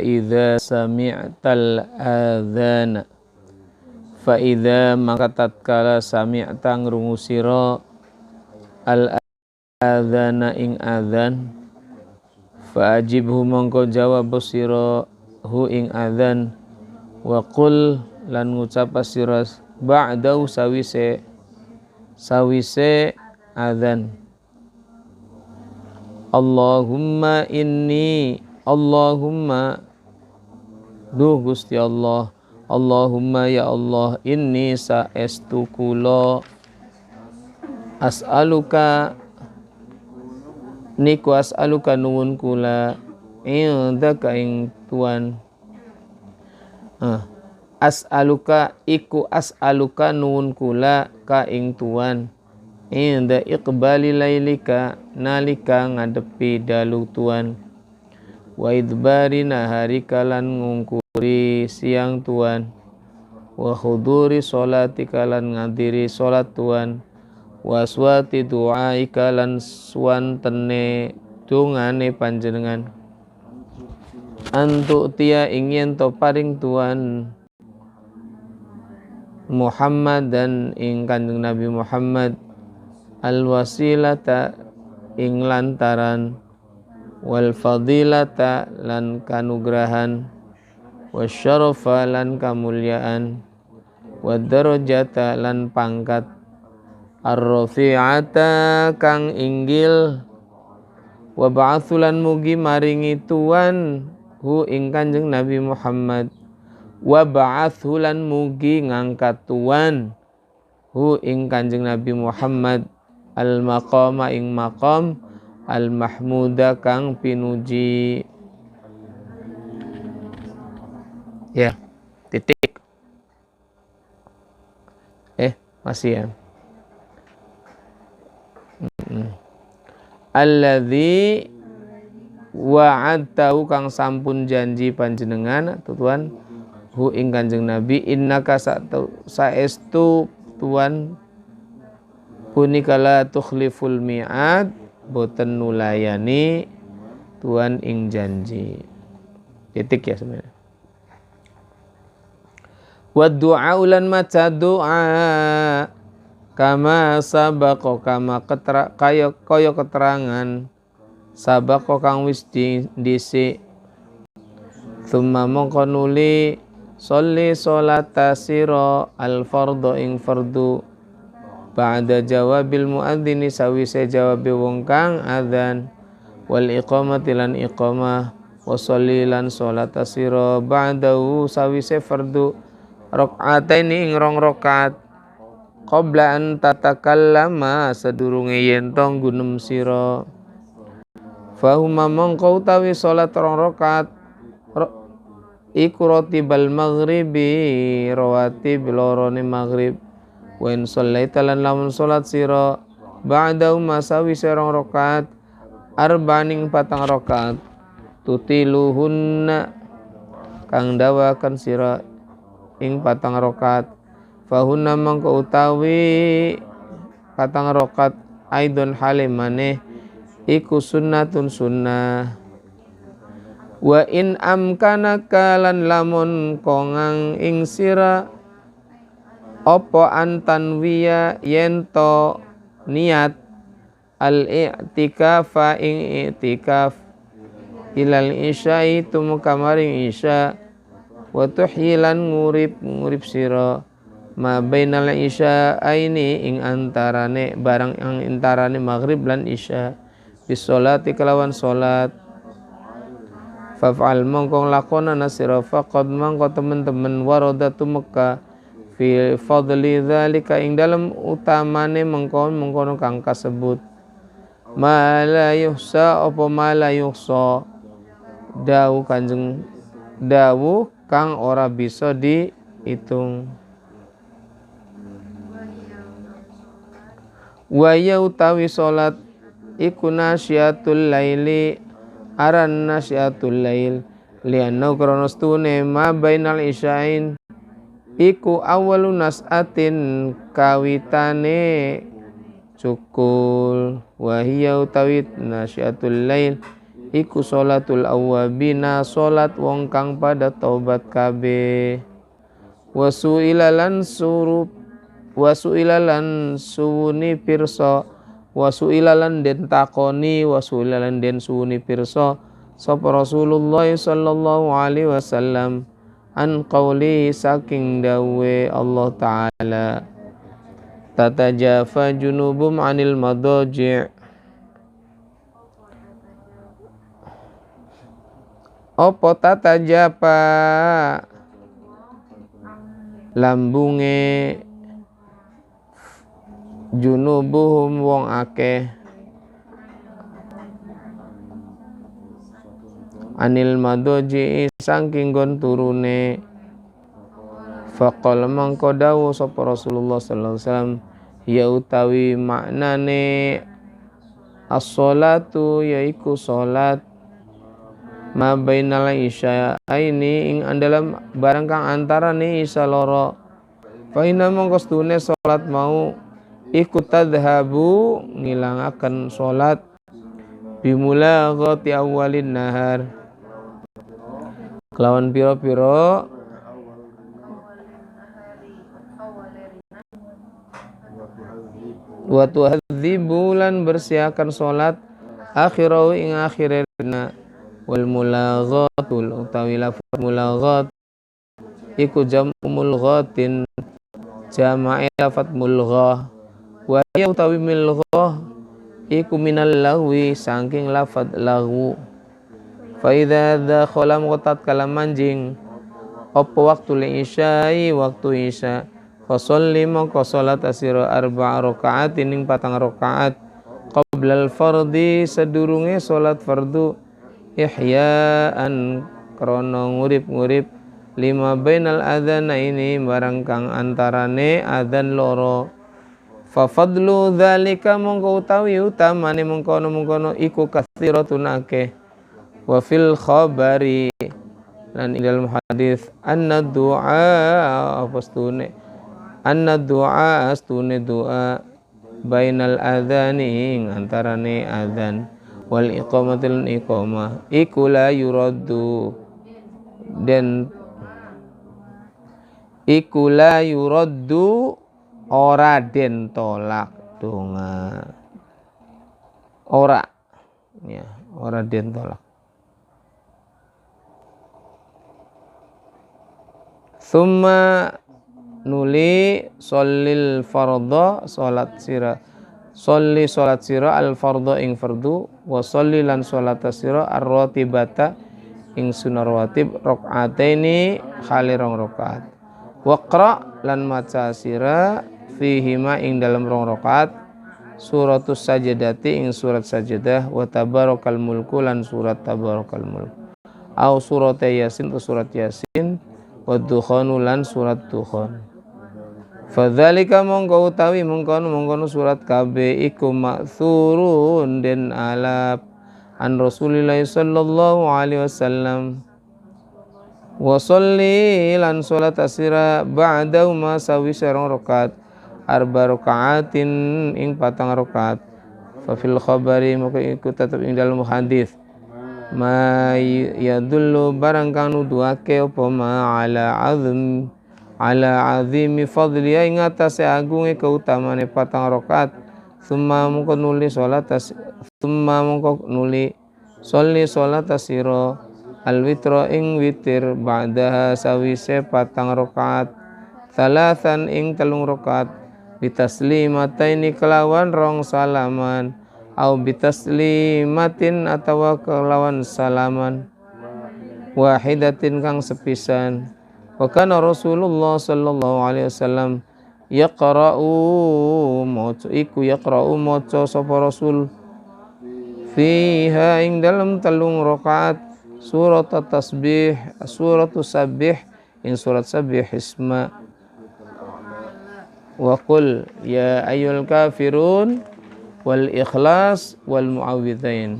idza sami'tal adzana fa idza maka tatkala sami'ta ngrungu sira al adzana ing adzan fa ajibhu mongko jawab sira hu ing adzan wa qul lan ngucap sira ba'dau sawise adzan Allahumma duh Gusti Allah, Allahumma ya Allah, inni saestu kula as'aluka niku as'aluka nuwun kula indaka ing Tuhan. As'aluka nuwun kula ka ing Tuhan inda iqbali lailika nalika ngadepi dalu Tuhan wa idbari naharika lan ngungkuri siang Tuhan wa huduri sholatika lan ngadiri salat Tuhan wa aswati du'aika lan suwantene dungane panjenengan antu tia ingin to paring Tuhan Muhammad dan ing Kanjeng Nabi Muhammad al wasilata ing lantaran wal fadilata lan kanugrahan wasyarafa lan kamulyaan wad darajata lan pangkat ar-rafi'ata kang inggil wa ba'atsulan mugi maringi Tuhan hu ing Kanjeng Nabi Muhammad wa ba'atsulan mugi ngangkat Tuhan hu ing Kanjeng Nabi Muhammad al maqama ing maqam al mahmuda kang pinuji. Ya, titik. Masih ya. Alladzi wa'adtahu kang sampun janji panjenengan Tuhan hu ing Kanjeng Nabi innaka saestu Tuhan punikala tukhliful mi'ad boten nulayani Tuhan ing janji. Titik ya sebenarnya. Wa du'a ulan maca doa kama sabaqo kama kaya keterangan sabaqo kang wis dhisik thumma mongko nuli sholli sholata sira al fardhu ing fardu ba'da jawabil muadzini sawise jawabe wong kang adzan wal iqamati lan iqamah wa sholli lan sholata sira ba'dahu sawise fardu rakaataini ing rong rakaat qabla an tatakallama sadurunge yen to gunem sira fahuma mongko utawi salat rong rakaat iku ratibal maghribi rawatib lorone maghrib wa in shallaita lan lamun salat sira ba'da masawi serong rakaat arba'ing patang rakaat tutiluhunna kang dawakan sira ing patang rakaat fahunna mangko utawi patang rakaat aidon halimane iku sunnatun sunnah wa in amkanaka lan lamun kongang ing sira opo antanwiya yento niat al-i'tikafa ing i'tikaf ilal isya'i tumuka maring isya wa tuhyilan ngurip sira ma bainal isya'aini ing antarane barang yang antarane maghrib lan isya bisolati kelawan salat fa'al mongkong lakona sira faqad mongko temen-temen waradatu Mekah fi fadli dzalika ing dalam utamane mengkono kang kasebut mala yuhsa apa mala yuhsa dawu kanjeng dawu kang ora bisa diitung wa ya utawi salat iku nasyatul laili aran nasyatul lail lianna kronos tune ma bainal isya'in iku awalun nas'atin kawitane cukul wa hiya utawi nasyatul lail iku sholatul awwabina salat wong kang pada taubat kabeh. Wasuilalan suwuni pirsa wasuilalan den takoni wasuilalan den suwuni pirsa sapa Rasulullah sallallahu alaihi wasallam an qauli saking dawe Allah taala tatajafa junubum anil madaji' opo tatajafa lambunge junubuhum wong akeh anil madoji saking gon turune faqala mangko dawuh sapa Rasulullah sallallahu alaihi wasallam ya utawi maknane as-sholatu yaiku salat ma bainal isyaini ing andalam barang kang antarane isya loro fa inna mongko stune salat mau iku tadhabu ngilangaken salat bimulaghati awalin nahar kelawan piro-piro wa tuhadzibu lan bersiakan salat akhirau ing akhirena wal mulaghatul utawi lafaz mulaghat iku jam'u mulghatin jama'i lafaz mulghah wa ya utawi mulghah iku minal lahwi saking lafaz lahu fa idza dakhala muqtat kalam manjing apa waktu li isya'i waktu isya fa sholli mongko salat asira arba'a raka'atin ing 4 rakaat qabla al fardhi sedurunge salat fardu ihya'an krono ngurip-ngurip lima bainal adzan ini barang kang antarane adzan loro fa fadlu dzalika mongko utawi utamane mengkono iku katsiratun akeh wa fil khabari lan ing dalam hadis anna du'a apostune anna du'a astune doa bainal adzani ing antarane adzan wal iqamatul iqamah iku la yuraddu dan iku la yuraddu ora den tolak donga ora ya ora den tolak summa nuli sholil fardha salat sira sholli salat sira al fardha ing fardu wa sholli lan salat sira ar-ratibata ing sunah rawatib rakaataini khali rong rakaat waqra lan maca sira fihi ma ing dalam rong rakaat suratus sajadati ing surat sajadah wa tabarakal mulku lan surat tabarakal mulk au surat yasin tu surat yasin wa dukhanu lan surat dukhan fadzalika mongko utawi mongkono surat kabeh iku maksurun den alap an Rasulillah sallallahu alaihi wasallam wa sholli lan salat asira ba'da ma sawi sareng rakaat arba rakaatin ing 4 rakaat fa fil khabari moko iku tetep ing dalam hadis ma yadullu barang kang nuduhake apa ma ala azimi fadli ing atase agunge kautamane 4 rakaat summa mongko nuli sholli salat asira al witra ing witir ba'daha sawise 4 rakaat salasan ing 3 rakaat bitaslimataini kelawan rong salaman au bitaslimatin atawa kelawan salaman wahidatin kang sepisan wa kana Rasulullah sallallahu alaihi wasallam yaqra'u maca sapa Rasul fiha ing dalam 3 rakaat surat tasbih suratus sabbih ing surat sabbih isma wa qul ya ayyul kafirun wal ikhlas wal muawwidzain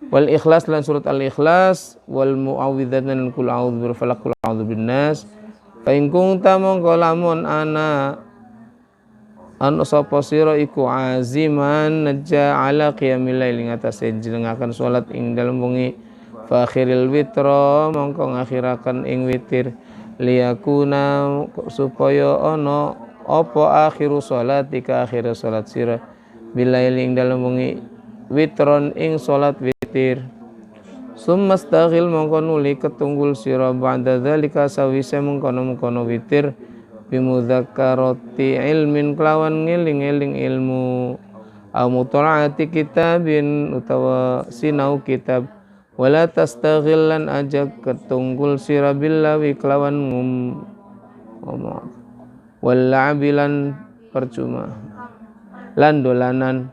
wal ikhlas lan surat al ikhlas wal muawwidzain kul a'udzu birabbil falaq kul a'udzu binnas fa in kunta mongko lamun ana Anu sapa sira iku aziman naja ala qiyamil lail ngatas jenengaken salat ing dalem wengi fa akhiril witra mongko ngakhiraken ing witir liyakuna supaya ana apa akhiru salatika akhir salat sira bilail ing dalem wengi witron ing salat witir summa staghil mongko nuli ketunggul sira ba'da dzalika sawise mengkono-mengkono witir bimudzakarati ilmin kelawan ngeling-eling ilmu au mutalaati kitabin utawa sinau kitab wala tastaghillan aja ketunggul sira billahi kelawan wala abilan percuma lan dolanan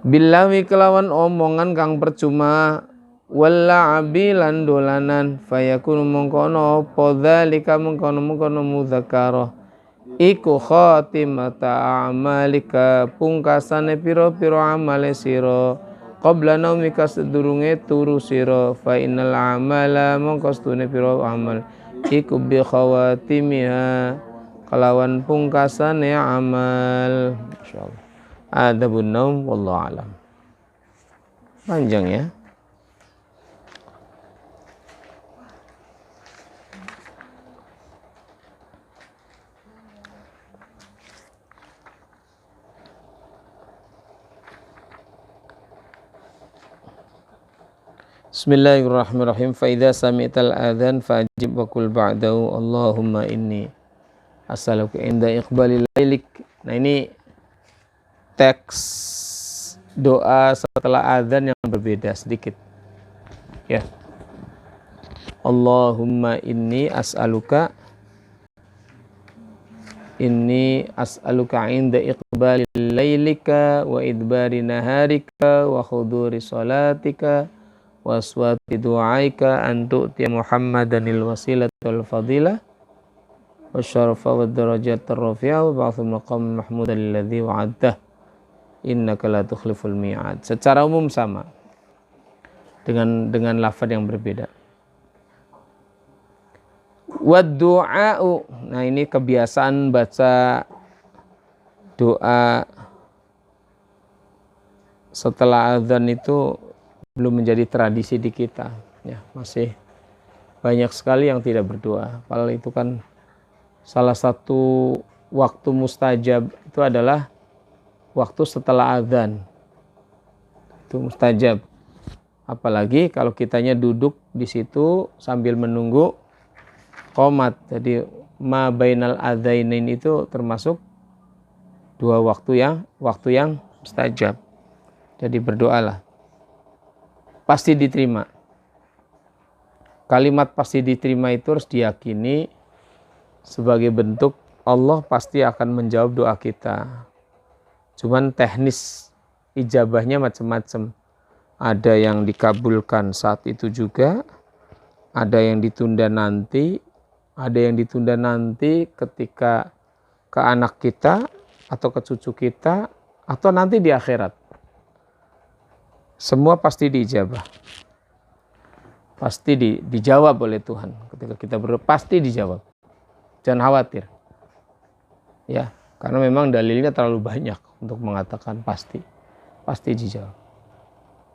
billahi kelawan omongan kang percuma wala abilan dolanan fayakunu mengkono apa dzalika mengkono mudzakarah iku khatimata amalika pungkasane pira-pira amale sira qabla naumika sedurunge turu sira fa innal amala mongko stune pira amal iku bi khawatimiha kelawan pungkasane amal insyaallah adabun naum wallahu alam panjang ya. Bismillahirrahmanirrahim. Fa idza sami'tal adzan fajib wa qul ba'dahu Allahumma inni as'aluka inda iqbalil lailik. Nah ini teks doa setelah adzan yang berbeda sedikit. Ya. Allahumma inni as'aluka inda iqbalil lailika wa idbari naharika wa khuduri salatika waswati du'aika an tu'ti Muhammadanil wasilat wal fadilah wasyarafa wad darajat ar-rafi'ah wa ba'thul maqam mahmudan alladhi wa'adtah innaka la tukhliful mi'ad. Secara umum sama dengan lafaz yang berbeda. Wad du'a'u, nah ini kebiasaan baca doa setelah azan itu belum menjadi tradisi di kita ya, masih banyak sekali yang tidak berdoa. Padahal itu kan salah satu waktu mustajab itu adalah waktu setelah azan. Itu mustajab. Apalagi kalau kitanya duduk di situ sambil menunggu qomat. Jadi ma bainal adzainain itu termasuk dua waktu yang mustajab. Jadi berdoalah. Pasti diterima. Kalimat pasti diterima itu harus diyakini sebagai bentuk Allah pasti akan menjawab doa kita. Cuman teknis ijabahnya macam-macam. Ada yang dikabulkan saat itu juga, ada yang ditunda nanti, ketika ke anak kita atau ke cucu kita, atau nanti di akhirat. Semua pasti diijabah. Pasti dijawab oleh Tuhan. Ketika kita berdoa pasti dijawab. Jangan khawatir. Ya, karena memang dalilnya terlalu banyak untuk mengatakan pasti dijawab.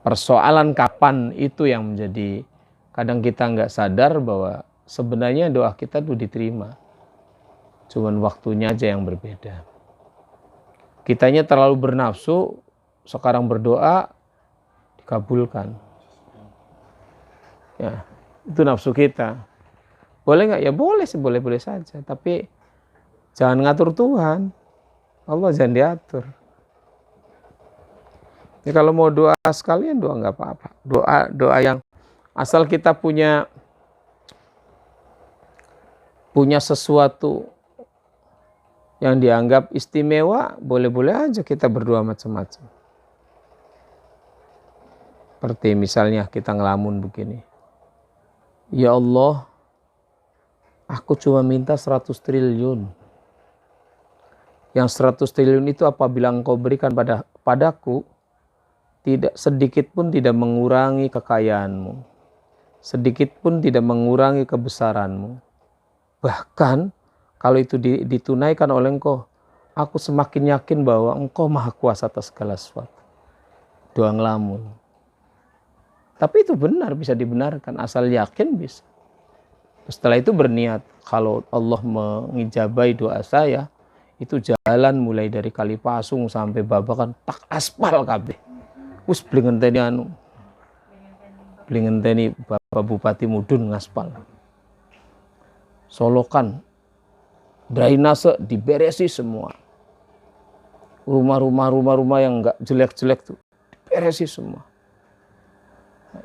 Persoalan kapan itu yang menjadi kadang kita nggak sadar bahwa sebenarnya doa kita itu diterima. Cuman waktunya aja yang berbeda. Kitanya terlalu bernafsu, sekarang berdoa dikabulkan. Ya, itu nafsu kita. Boleh nggak? Ya boleh sih, boleh saja. Tapi jangan ngatur Tuhan. Allah jangan diatur. Ya, kalau mau doa sekalian doa nggak apa-apa. Doa yang asal kita punya sesuatu yang dianggap istimewa, boleh-boleh aja kita berdoa macam-macam. Seperti misalnya kita ngelamun begini. Ya Allah, aku cuma minta 100 triliun. Yang 100 triliun itu apabila Engkau berikan padaku, tidak sedikit pun tidak mengurangi kekayaanmu. Sedikit pun tidak mengurangi kebesaranmu. Bahkan kalau itu ditunaikan oleh Engkau, aku semakin yakin bahwa engkau maha kuasa atas segala sesuatu. Doa ngelamun. Tapi itu benar, bisa dibenarkan, asal yakin bisa. Setelah itu berniat, kalau Allah mengijabai doa saya, itu jalan mulai dari Kalipasung sampai Babakan tak aspal kabeh. Wis blingenteni blingenteni Bapak Bupati Mudun ngaspal. Solokan drainase diberesi semua. Rumah-rumah yang enggak jelek-jelek tuh diberesi semua.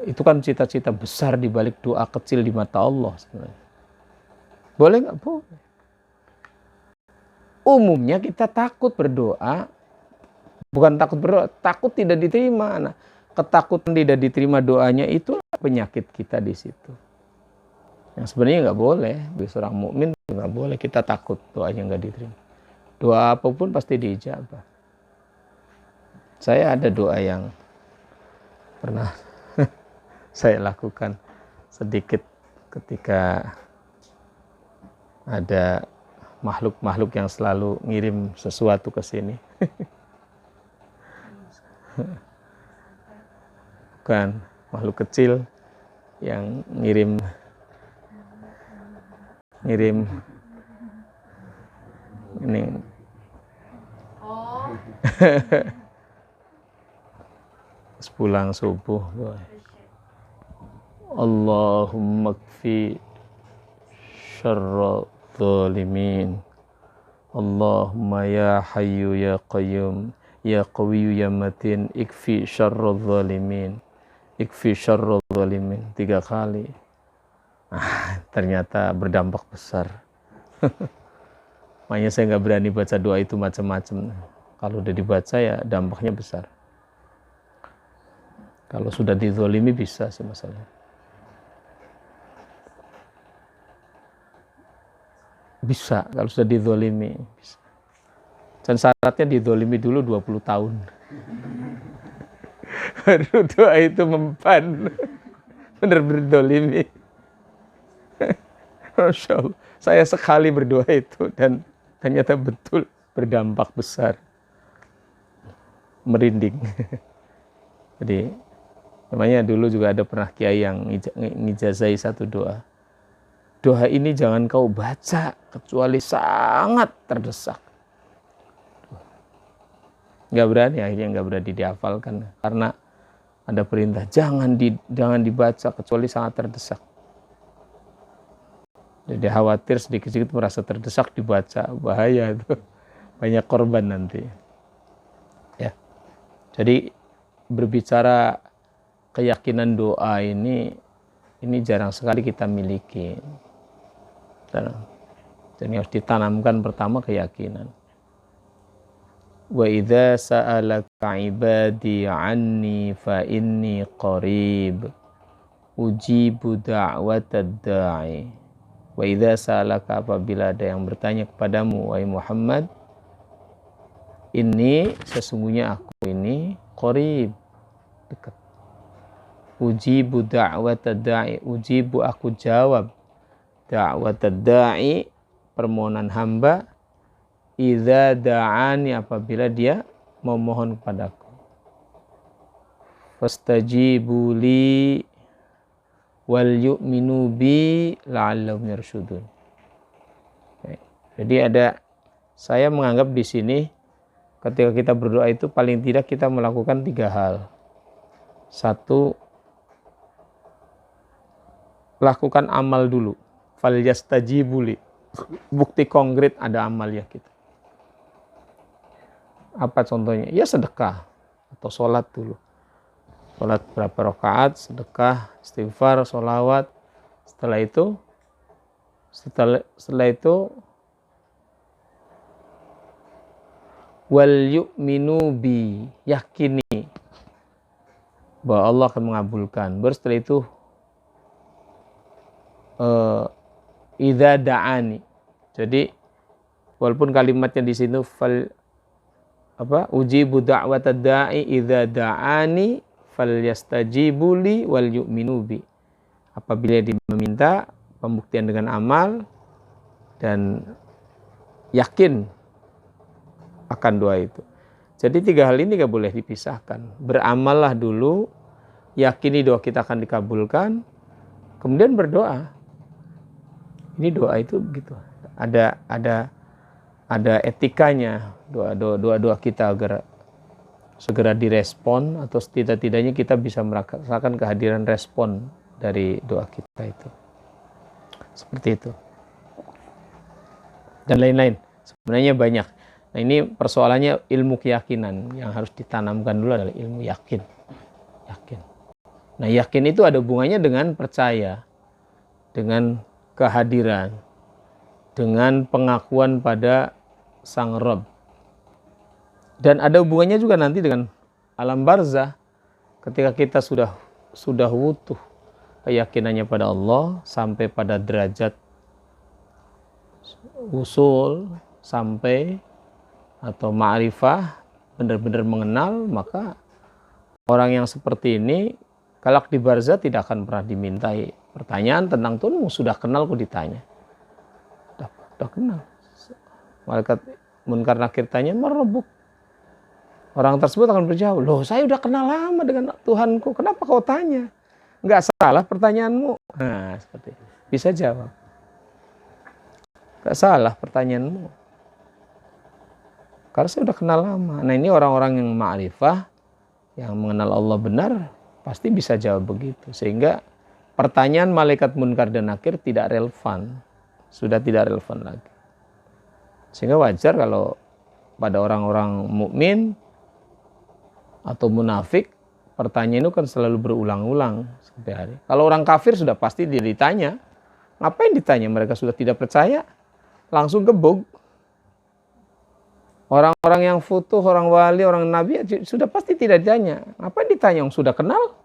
Itu kan cita-cita besar di balik doa kecil di mata Allah sebenarnya. Boleh nggak? Boleh. Umumnya kita takut berdoa, bukan takut berdoa, takut tidak diterima. Nah, ketakutan tidak diterima doanya itulah penyakit kita di situ. Yang sebenarnya nggak boleh, bagi seorang mukmin nggak boleh kita takut doanya nggak diterima. Doa apapun pasti diijabah. Saya ada doa yang pernah saya lakukan sedikit ketika ada makhluk-makhluk yang selalu ngirim sesuatu ke sini. Bukan makhluk kecil yang ngirim ini. Sepulang subuh, Allahumma kfi syarra zalimin. Allahumma ya hayyu ya qayyum ya qawiyyu ya matin ikfi syarra zalimin. Ikfi syarra zalimin 3 kali. Ternyata berdampak besar. Makanya saya nggak berani baca doa itu macam-macam. Kalau udah dibaca ya dampaknya besar. Kalau sudah dizolimi bisa sih masalahnya. Bisa, kalau sudah dizolimi bisa. Dan syaratnya dizolimi dulu 20 tahun. Baru doa itu mempan. Benar-benar dizolimi. Masya Allah. Saya sekali berdoa itu dan ternyata betul berdampak besar. Merinding. Jadi namanya dulu juga ada pernah kiai yang ngijazai satu doa. Doa ini jangan kau baca kecuali sangat terdesak. Nggak berani, akhirnya nggak berani dihafalkan karena ada perintah jangan dibaca kecuali sangat terdesak. Jadi khawatir sedikit-sedikit merasa terdesak dibaca, bahaya itu, banyak korban nanti. Ya, jadi berbicara keyakinan doa ini jarang sekali kita miliki. Dan harus ditanamkan pertama keyakinan. Wa idza sa'alaka ibadi anni fa inni qarib ujibu da'watad da'i. Wa idza sa'alaka, apabila ada yang bertanya kepadamu wahai Muhammad, ini sesungguhnya aku ini qarib, dekat. Ujibu da'watad da'i, ujibu aku jawab da'watad da'i, permohonan hamba, idza da'ani, apabila dia memohon kepadaku. Fastajibu li wal yu'minu bi la'allahum yarshudun. Jadi saya menganggap di sini ketika kita berdoa itu paling tidak kita melakukan 3 hal. 1, lakukan amal dulu. Fal yastajibu li. Bukti konkret ada amal ya kita. Apa contohnya? Ya sedekah atau sholat dulu. Sholat berapa rakaat, sedekah, istighfar, sholawat. Setelah itu wal yu'minu bi, yakini bahwa Allah akan mengabulkan. Baru setelah itu idza da'ani. Jadi walaupun kalimatnya di sini ujibu da'watad da'i idza da'ani falyastajibu li wal yu'minu bi. Apabila dia meminta, pembuktian dengan amal dan yakin akan doa itu. Jadi 3 hal ini gak boleh dipisahkan. Beramallah dulu, yakini doa kita akan dikabulkan, kemudian berdoa. Ini doa itu begitu. Ada etikanya doa kita agar segera direspon, atau setidak-tidaknya kita bisa merasakan kehadiran respon dari doa kita itu. Seperti itu. Dan lain-lain. Sebenarnya banyak. Nah, ini persoalannya ilmu keyakinan. Yang harus ditanamkan dulu adalah ilmu yakin. Nah, yakin itu ada hubungannya dengan percaya, dengan kehadiran, dengan pengakuan pada Sang Rabb. Dan ada hubungannya juga nanti dengan alam barzah. Ketika kita sudah utuh keyakinannya pada Allah, sampai pada derajat usul, sampai atau ma'rifah, benar-benar mengenal, maka orang yang seperti ini kelak di barzah tidak akan pernah dimintai pertanyaan tentang Tuhan. Sudah kenal kok ditanya. Sudah kenal. Malaikat munkar nakir tanya, merebuk. Orang tersebut akan berjawab, loh saya udah kenal lama dengan Tuhanku, kenapa kau tanya? Nggak salah pertanyaanmu. Nah, seperti itu. Bisa jawab. Nggak salah pertanyaanmu. Karena saya udah kenal lama. Nah, ini orang-orang yang ma'rifah, yang mengenal Allah benar, pasti bisa jawab begitu. Sehingga pertanyaan malaikat munkar dan nakir tidak relevan. Sudah tidak relevan lagi. Sehingga wajar kalau pada orang-orang mukmin atau munafik, pertanyaan itu kan selalu berulang-ulang setiap hari. Kalau orang kafir sudah pasti dia ditanya. Ngapain ditanya? Mereka sudah tidak percaya. Langsung gebug. Orang-orang yang futuh, orang wali, orang nabi sudah pasti tidak ditanya. Ngapain ditanya? Yang sudah kenal.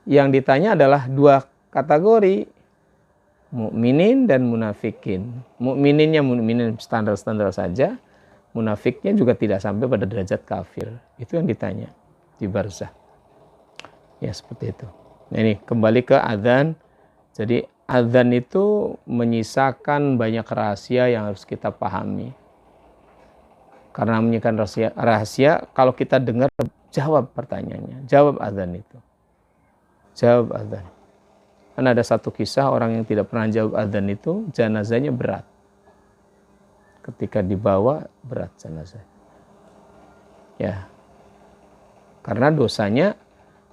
Yang ditanya adalah 2 kategori. Mukminin dan munafikin. Mukmininnya mukminin standar-standar saja. Munafiknya juga tidak sampai pada derajat kafir. Itu yang ditanya di barzah. Ya, seperti itu. Nah, ini kembali ke adzan. Jadi adzan itu menyisakan banyak rahasia yang harus kita pahami. Karena menyisakan rahasia, kalau kita dengar, jawab pertanyaannya. Jawab adzan itu. Jawab adzan. Kan ada satu kisah orang yang tidak pernah jawab adzan itu, jenazahnya berat. Ketika dibawa, berat jenazah. Ya. Karena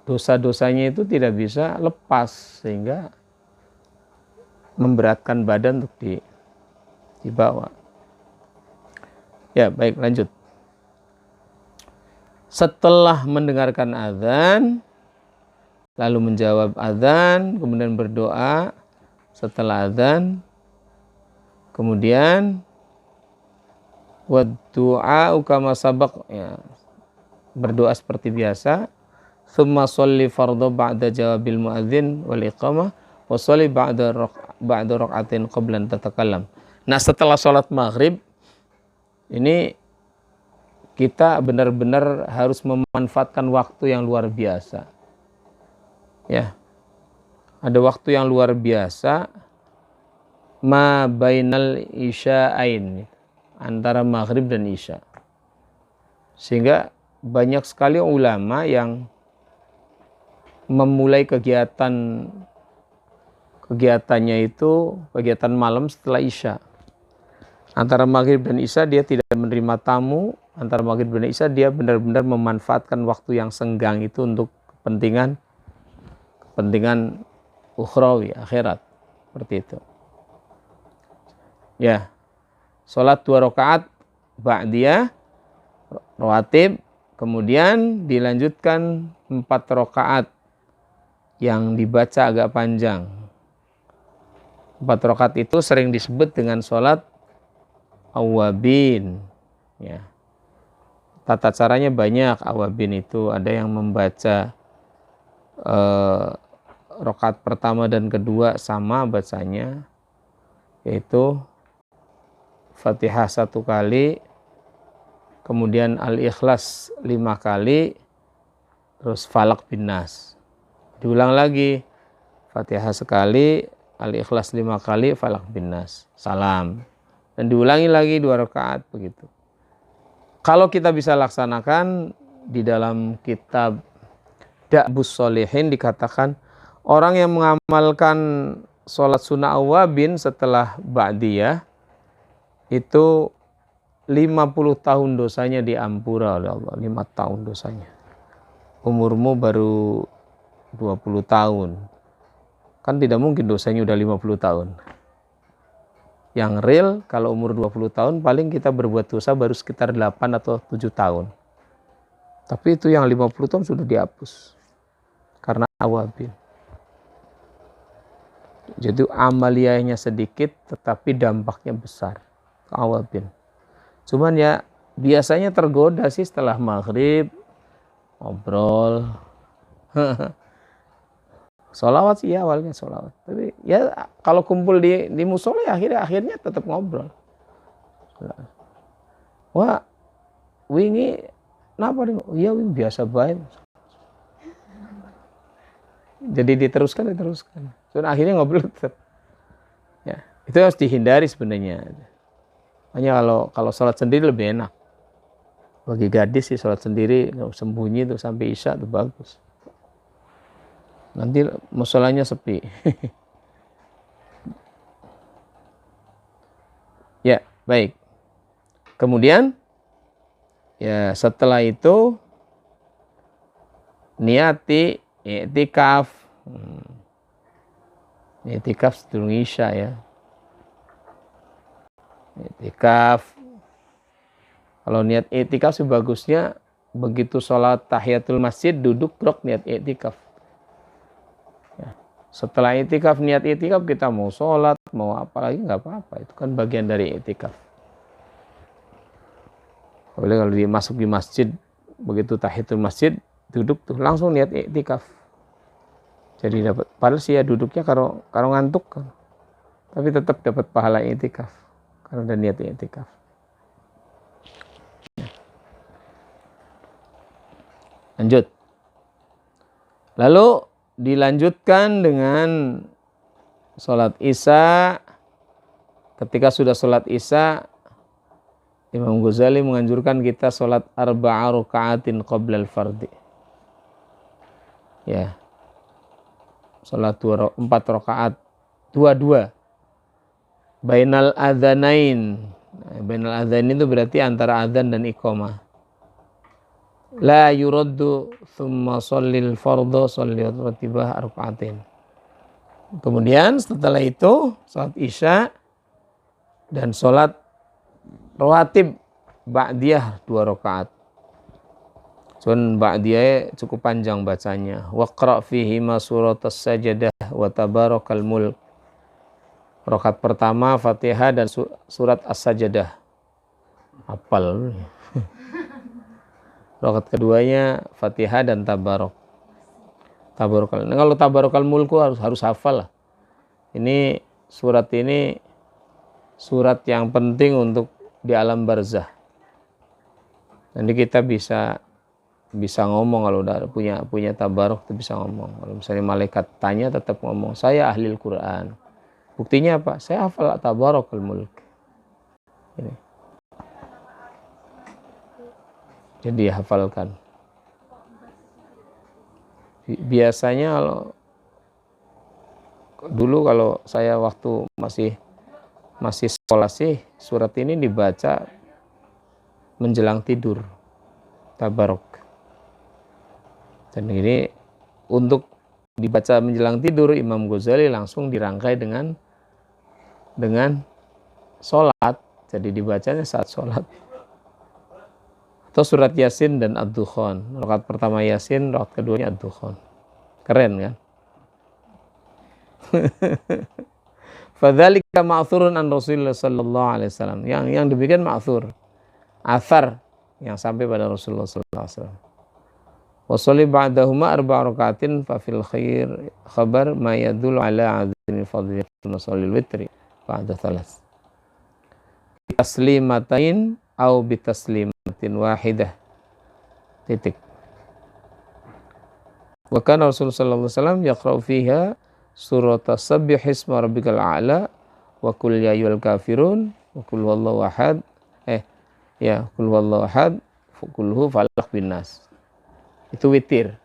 dosa-dosanya itu tidak bisa lepas, sehingga memberatkan badan untuk dibawa. Ya, baik, lanjut. Setelah mendengarkan adzan, lalu menjawab adzan, kemudian berdoa. Setelah adzan, kemudian waddu'a kama sabaq, ya, berdoa seperti biasa. Tsumma sholli fardhu ba'da jawabil muadzin wal iqamah wa sholli ba'da rak'atin qabla an tatakallam. Nah, setelah sholat maghrib ini kita benar-benar harus memanfaatkan waktu yang luar biasa. Ya. Ada waktu yang luar biasa ma bainal isya'ain, antara maghrib dan isya. Sehingga banyak sekali ulama yang memulai kegiatannya itu kegiatan malam setelah isya. Antara maghrib dan isya dia tidak menerima tamu. Antara maghrib dan isya dia benar-benar memanfaatkan waktu yang senggang itu untuk kepentingan ukhrawi, akhirat. Seperti itu. Ya. Sholat 2 rakaat ba'diyah rawatib, kemudian dilanjutkan 4 rakaat yang dibaca agak panjang. 4 rakaat itu sering disebut dengan sholat awabin. Ya. Tata caranya banyak. Awabin itu ada yang membaca rakaat pertama dan kedua sama bacanya, yaitu Fatihah 1 kali, kemudian Al-Ikhlas 5 kali, terus Falak bin Nas. Diulang lagi, Fatihah sekali, Al-Ikhlas 5 kali, Falak bin Nas, salam. Dan diulangi lagi 2 rakaat begitu. Kalau kita bisa laksanakan, di dalam kitab Da'bus Sholihin dikatakan orang yang mengamalkan sholat sunnah awabin setelah ba'diyah itu 50 tahun dosanya diampura oleh Allah. 5 tahun dosanya. Umurmu baru 20 tahun. Kan tidak mungkin dosanya udah 50 tahun. Yang real kalau umur 20 tahun paling kita berbuat dosa baru sekitar 8 atau 7 tahun. Tapi itu yang 50 tahun sudah dihapus. Karena awabin. Jadi amaliyahnya sedikit tetapi dampaknya besar. Awabin. Cuman ya biasanya tergoda sih setelah maghrib. Ngobrol. Sholawat sih ya awalnya sholawat. Tapi ya kalau kumpul di musola ya akhirnya tetap ngobrol. Wah, wingi kenapa nih? Iya wingi biasa baik. Jadi diteruskan. So, akhirnya ngobrol tetap. Ya, itu harus dihindari sebenarnya. Hanya kalau sholat sendiri lebih enak. Bagi gadis sih sholat sendiri sembunyi tuh sampai isya tuh bagus. Nanti musolanya sepi. Ya, baik. Kemudian ya setelah itu niati i'tikaf. I'tikaf sebelum isya ya. I'tikaf. Kalau niat i'tikaf sih bagusnya begitu sholat tahiyatul masjid duduk brok niat i'tikaf. Setelah itikaf, niat itikaf kita mau sholat, mau apa lagi nggak apa-apa. Itu kan bagian dari itikaf. Apalagi kalau masuk di masjid, begitu tahiyatul masjid, duduk tuh langsung niat itikaf. Jadi dapat, padahal sih ya duduknya kalau ngantuk kan. Tapi tetap dapat pahala itikaf. Karena ada niat itikaf. Lanjut. Lalu dilanjutkan dengan sholat isya. Ketika sudah sholat isya, Imam Ghazali menganjurkan kita sholat arba'a raka'atin qabla al-fardi. Ya, sholat 4 rakaat, 2-2. Bainal adzanain. Bainal adzanain itu berarti antara adzan dan iqamah. La yuraddu thumma shallil fardhu shalli ratibah raka'atin. Kemudian setelah itu salat isya dan salat rawatib ba'diyah 2 rakaat. Cuman ba'diyah cukup panjang bacanya. Waqra' fihi ma suratas sajadah wa tabarakal mulk. Rakaat pertama Fatihah dan surat As-Sajadah. Hafal. Rakaat keduanya Fatihah dan Tabarok. Tabarokal. Nah, kalau Tabarokal Mulku harus hafal lah. Ini surat yang penting untuk di alam barzah. Nanti kita bisa ngomong kalau udah punya Tabarok itu bisa ngomong. Kalau misalnya malaikat tanya tetap ngomong, saya ahli Al-Quran. Buktinya apa? Saya hafal Tabarokal Mulk. Ini. Jadi hafalkan. Biasanya kalau saya waktu masih sekolah sih surat ini dibaca menjelang tidur. Tabarok. Dan ini untuk dibaca menjelang tidur Imam Ghazali langsung dirangkai dengan sholat. Jadi dibacanya saat sholat. Atau surat Yasin dan Ad-Dukhan. Rakaat pertama Yasin, rakaat keduanya Ad-Dukhan. Keren kan? Fadzalika ma'thurun an Rasulullah sallallahu alaihi wasallam. Yang demikian ma'thur. Athar yang sampai pada Rasulullah sallallahu alaihi wasallam. Wa sholli ba'dahuma 4 rakaatin fa fil khair khabar ma yadullu ala 'azmi fadhilatul sholil witri ba'da thalas. Taslimatain au bitaslimatin wahidah. Titik. Wa kana Rasulullah sallallahu alaihi wasallam yaqra'u fiha surat as-sabbih isma rabbikal a'la wa qul ya ayyuhal kafirun wa qul huwallahu ahad. Ya, qul huwallahu ahad, qulhu falaq binnas. Itu witir.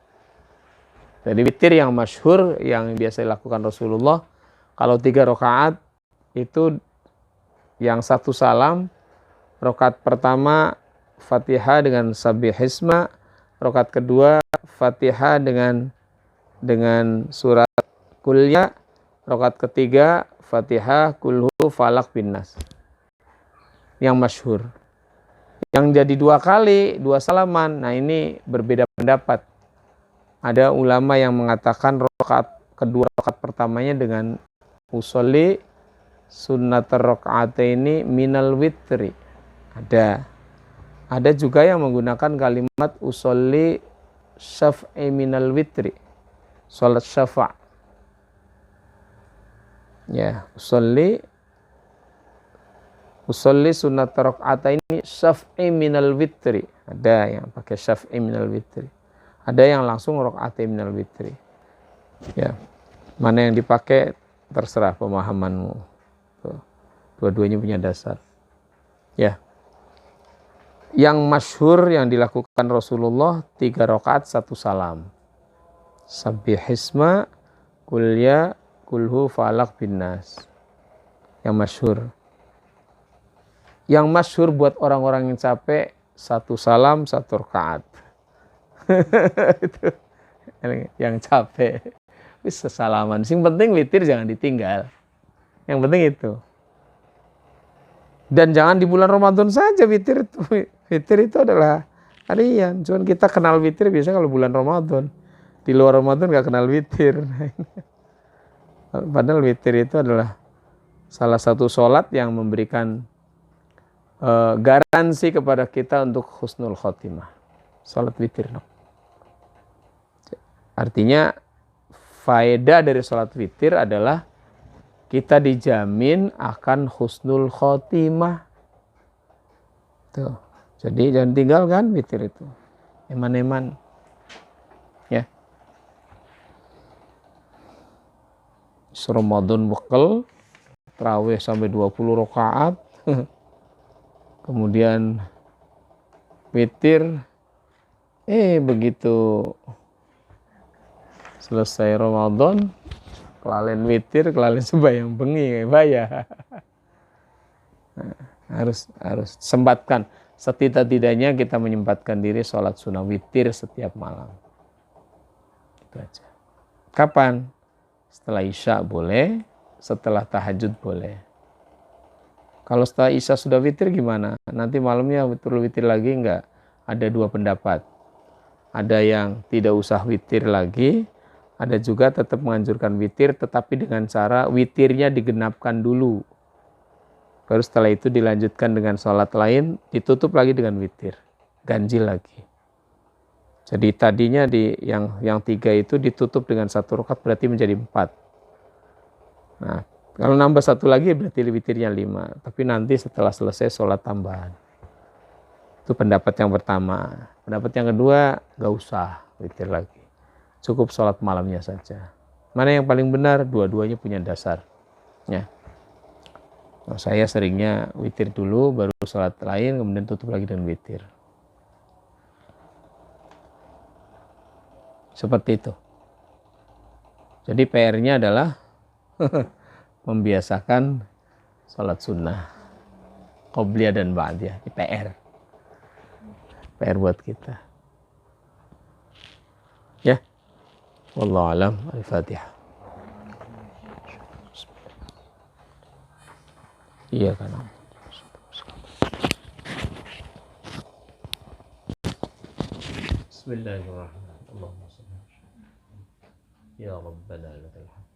Jadi witir yang masyhur yang biasa dilakukan Rasulullah kalau 3 rakaat itu yang 1 salam, rakaat pertama Fatihah dengan Sabbihisma, rakaat kedua Fatihah dengan surat Qul ya, rakaat ketiga Fatihah Qulhu Falaq binnas. Yang masyhur. Yang jadi 2 kali, 2 salaman. Nah, ini berbeda pendapat. Ada ulama yang mengatakan rakaat kedua, rakaat pertamanya dengan usolli sunnatar rakaataini minal witri. Ada juga yang menggunakan kalimat usolli syaf'i minal witri. Salat syafa'. Ya, usolli sunnatar rakaataini syaf'i minal witri. Ada yang pakai syaf'i minal witri. Ada yang langsung rakaat minal witri. Ya. Mana yang dipakai terserah pemahamanmu. Dua-duanya punya dasar. Ya. Yang masyhur yang dilakukan Rasulullah 3 rakaat 1 salam. Sabbihisma, Qul ya, Qulhu falaq binnas. Yang masyhur. Yang masyhur buat orang-orang yang capek 1 salam 1 rakaat. Itu yang capek bisa salaman. Yang penting witir jangan ditinggal. Yang penting itu. Dan jangan di bulan Ramadan saja witir itu. Witir itu adalah harian. Cuman kita kenal witir biasanya kalau bulan Ramadan. Di luar Ramadan gak kenal witir. Padahal witir itu adalah salah satu sholat yang memberikan garansi kepada kita untuk husnul khotimah. Sholat witir. Artinya faedah dari sholat witir adalah kita dijamin akan husnul khotimah. Tuh. Jadi jangan tinggalkan witir itu. Eman-eman. Ya. Ramadan bekal, tarawih sampai 20 rakaat. Kemudian witir. Begitu selesai Ramadan, kelalen witir, kelalen sembahyang bengi, bahaya. Harus sempatkan. Setidak-tidaknya kita menyempatkan diri sholat sunnah witir setiap malam. Itu aja. Kapan? Setelah Isya boleh, setelah tahajud boleh. Kalau setelah Isya sudah witir gimana? Nanti malamnya betul witir lagi enggak? Ada 2 pendapat. Ada yang tidak usah witir lagi, ada juga tetap menganjurkan witir, tetapi dengan cara witirnya digenapkan dulu. Baru setelah itu dilanjutkan dengan sholat lain, ditutup lagi dengan witir. Ganjil lagi. Jadi tadinya yang 3 itu ditutup dengan 1 rakaat berarti menjadi 4. Nah, kalau nambah 1 lagi berarti witirnya 5. Tapi nanti setelah selesai sholat tambahan. Itu pendapat yang pertama. Pendapat yang kedua, gak usah witir lagi. Cukup sholat malamnya saja. Mana yang paling benar? Dua-duanya punya dasar. Ya. Nah, saya seringnya witir dulu, baru sholat lain, kemudian tutup lagi dengan witir. Seperti itu. Jadi PR-nya adalah membiasakan sholat sunnah. Qobliyah dan ba'diyah. Ini PR. PR buat kita. Ya. Wallahu a'lam. Al-Fatihah. Iya kan. Bismillahirrahmanirrahim. Allahumma salli. Ya Rabbana lakal hamd.